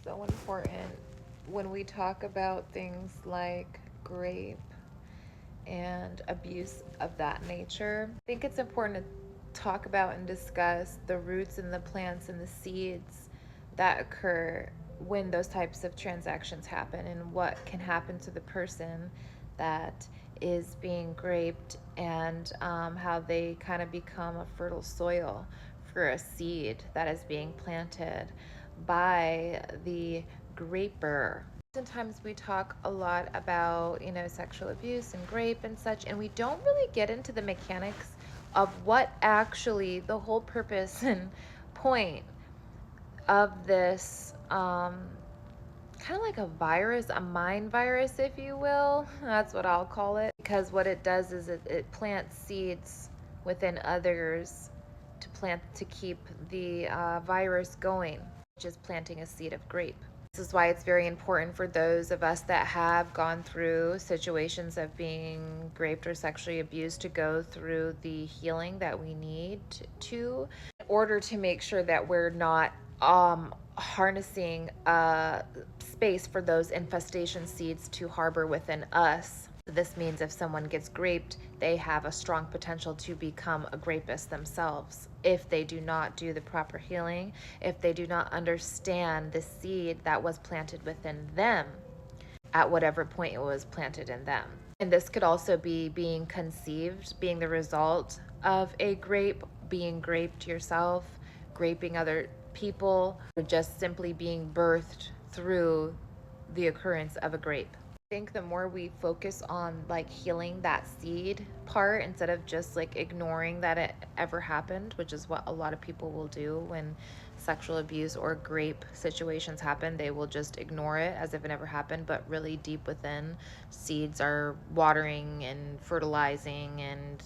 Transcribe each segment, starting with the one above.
so important when we talk about things like grape and abuse of that nature. I think it's important to talk about and discuss the roots and the plants and the seeds that occur when those types of transactions happen and what can happen to the person that is being graped, and how they kind of become a fertile soil for a seed that is being planted by the graper. Sometimes we talk a lot about, sexual abuse and grape and such, and we don't really get into the mechanics of what actually the whole purpose and point of this, kind of like a virus, a mind virus, if you will. That's what I'll call it. Because what it does is it plants seeds within others to keep the virus going, which is planting a seed of grape. This is why it's very important for those of us that have gone through situations of being raped or sexually abused to go through the healing that we need to, in order to make sure that we're not harnessing space for those infestation seeds to harbor within us. This means if someone gets graped, they have a strong potential to become a grapist themselves if they do not do the proper healing, if they do not understand the seed that was planted within them at whatever point it was planted in them. And this could also be being conceived, being the result of a grape, being graped yourself, graping other people, or just simply being birthed through the occurrence of a grape. I think the more we focus on like healing that seed part instead of just like ignoring that it ever happened, which is what a lot of people will do when sexual abuse or grape situations happen. They will just ignore it as if it never happened, but really deep within, seeds are watering and fertilizing and,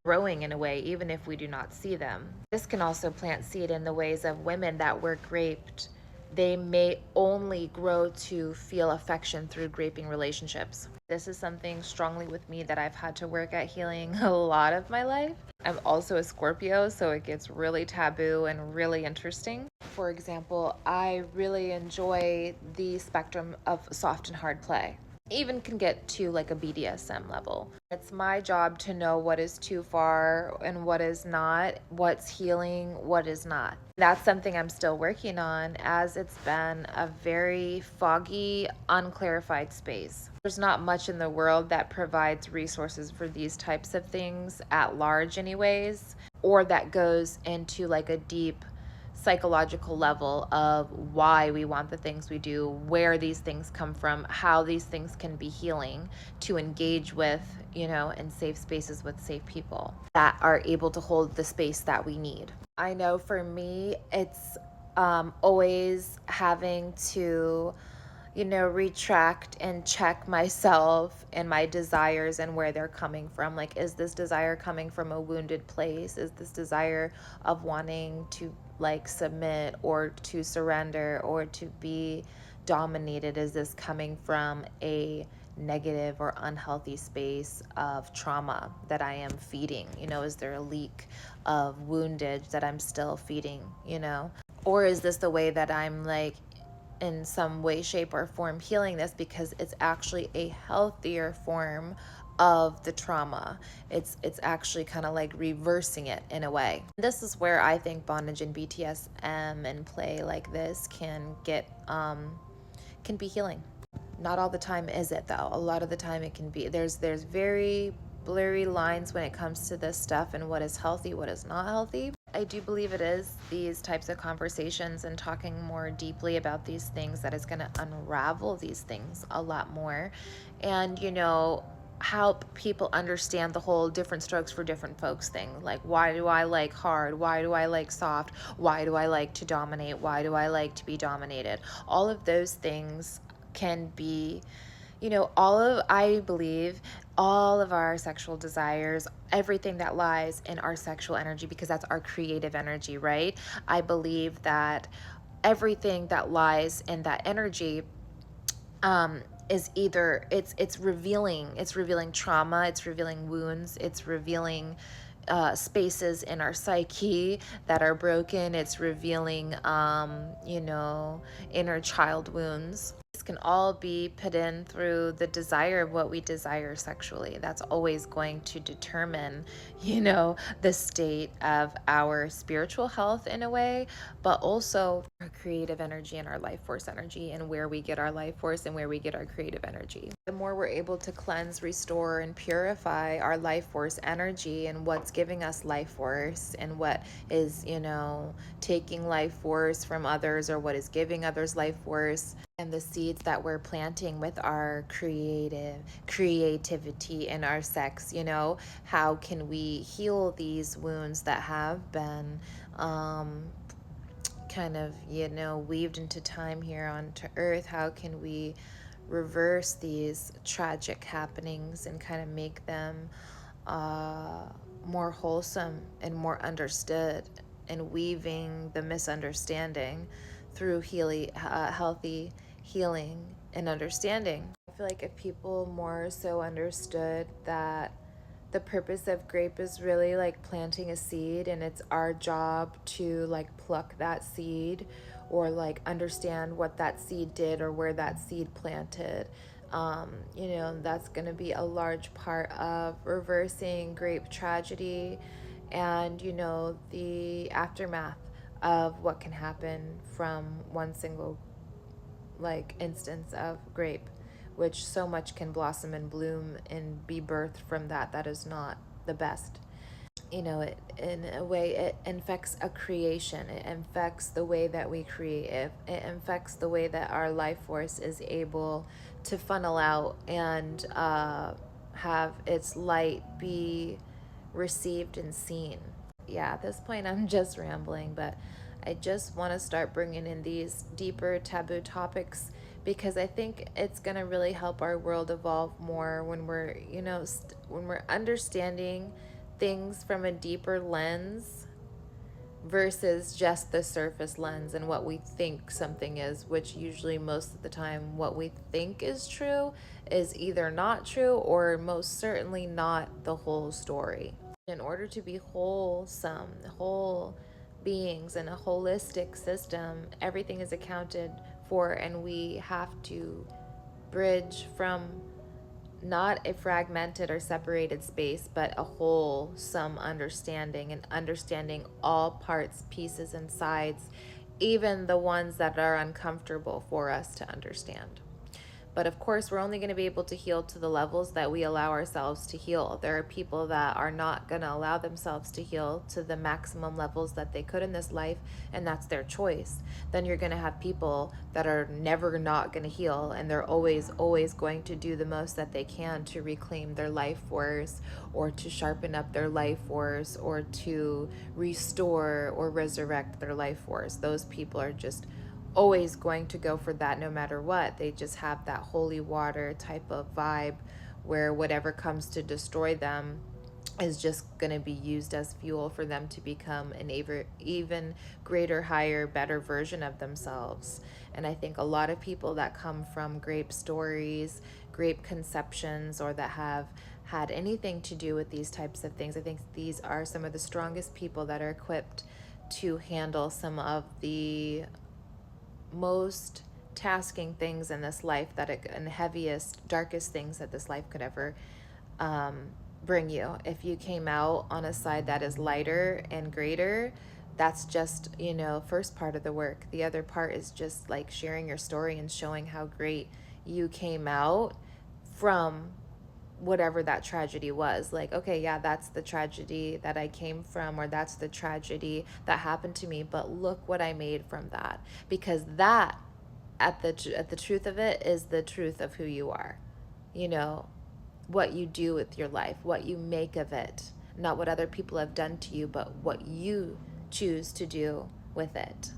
growing in a way, even if we do not see them. This can also plant seed in the ways of women that were graped. They may only grow to feel affection through graping relationships. This is something strongly with me that I've had to work at healing a lot of my life. I'm also a Scorpio, so it gets really taboo and really interesting. For example, I really enjoy the spectrum of soft and hard play. Even can get to like a BDSM level. It's my job to know what is too far and what is not, what's healing, what is not. That's something I'm still working on, as it's been a very foggy, unclarified space. There's not much in the world that provides resources for these types of things at large anyways, or that goes into like a deep psychological level of why we want the things we do, where these things come from, how these things can be healing, to engage with, in safe spaces with safe people that are able to hold the space that we need. I know for me, it's always having to, retract and check myself and my desires and where they're coming from. Like, is this desire coming from a wounded place? Is this desire of wanting to like submit or to surrender or to be dominated? Is this coming from a negative or unhealthy space of trauma that I am feeding? Is there a leak of woundage that I'm still feeding, Or is this the way that I'm like in some way, shape, or form healing this because it's actually a healthier form of the trauma. It's actually kind of like reversing it in a way. This is where I think bondage and BTSM and play like this can be healing. Not all the time is it though. A lot of the time it can be. There's very blurry lines when it comes to this stuff and what is healthy, what is not healthy. I do believe it is these types of conversations and talking more deeply about these things that is going to unravel these things a lot more, and help people understand the whole different strokes for different folks thing. Like, why do I like hard? Why do I like soft? Why do I like to dominate? Why do I like to be dominated? All of those things can be, I believe all of our sexual desires, everything that lies in our sexual energy, because that's our creative energy, right? I believe that everything that lies in that energy is either it's revealing trauma, it's revealing wounds, it's revealing spaces in our psyche that are broken. It's revealing, inner child wounds. This can all be put in through the desire of what we desire sexually. That's always going to determine, the state of our spiritual health in a way, but also our creative energy and our life force energy, and where we get our life force and where we get our creative energy. The more we're able to cleanse, restore, and purify our life force energy and what's giving us life force and what is, taking life force from others, or what is giving others life force, and the seeds that we're planting with our creativity and our sex, how can we heal these wounds that have been kind of, weaved into time here onto earth? How can we reverse these tragic happenings and kind of make them more wholesome and more understood, and weaving the misunderstanding through healthy healing and understanding? I feel like if people more so understood that the purpose of grape is really like planting a seed, and it's our job to like pluck that seed, or like understand what that seed did or where that seed planted. That's going to be a large part of reversing grape tragedy, and the aftermath of what can happen from one single like instance of grape, which so much can blossom and bloom and be birthed from that is not the best. It, in a way, it infects a creation. It infects the way that we create. It infects the way that our life force is able to funnel out and have its light be received and seen. Yeah, at this point, I'm just rambling, but I just want to start bringing in these deeper taboo topics, because I think it's going to really help our world evolve more when we're, when we're understanding things from a deeper lens versus just the surface lens and what we think something is, which usually most of the time what we think is true is either not true or most certainly not the whole story. In order to be wholesome, whole beings in a holistic system, everything is accounted for, and we have to bridge from not a fragmented or separated space, but a wholesome understanding, and understanding all parts, pieces, and sides, even the ones that are uncomfortable for us to understand. But of course, we're only going to be able to heal to the levels that we allow ourselves to heal. There are people that are not going to allow themselves to heal to the maximum levels that they could in this life, and that's their choice. Then you're going to have people that are never not going to heal, and they're always going to do the most that they can to reclaim their life force, or to sharpen up their life force, or to restore or resurrect their life force. Those people are just always going to go for that no matter what. They just have that holy water type of vibe, where whatever comes to destroy them is just going to be used as fuel for them to become an even greater, higher, better version of themselves. And I think a lot of people that come from grape stories, grape conceptions, or that have had anything to do with these types of things, I think these are some of the strongest people that are equipped to handle some of the most tasking things in this life, and heaviest, darkest things that this life could ever bring you. If you came out on a side that is lighter and greater, that's just, first part of the work. The other part is just like sharing your story and showing how great you came out from whatever that tragedy was. Like, okay, yeah, that's the tragedy that I came from, or that's the tragedy that happened to me, but look what I made from that. Because that, at the truth of it, is the truth of who you are. What you do with your life, what you make of it, not what other people have done to you, but what you choose to do with it.